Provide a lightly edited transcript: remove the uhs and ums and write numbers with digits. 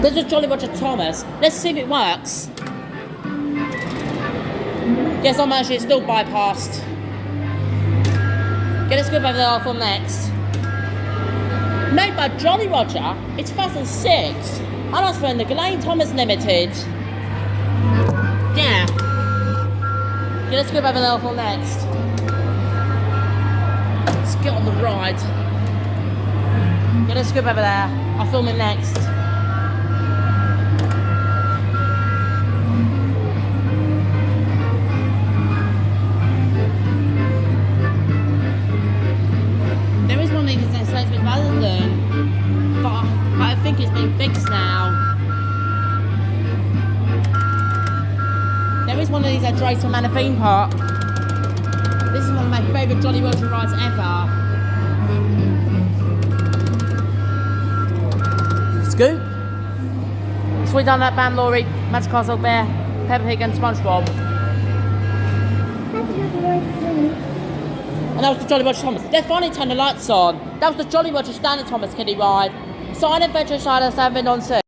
There's a Jolly Roger Thomas. Let's see if it works. Yes, I'm actually still bypassed. Get a scoop over there, I'll film next. Made by Jolly Roger, it's 2006. And I was from the Ghislaine Thomas Limited. Yeah. Get a scoop over there, I'll film next. Let's get on the ride. Get a scoop over there, I'll film it next. There is one thing that's supposed to be better than, but I think it's been fixed now. There is one of these at Drayton Manor theme park. This is one of my favourite Jolly Roger rides ever. Scoop. Sweet Donut, Bam Laurie, Magic Castle Bear, Peppa Pig and SpongeBob. And that was the Jolly Roger Thomas. They finally turned the lights on. That was the Jolly Roger Standard Thomas Kiddie ride. Side Adventure Side 7 on 6.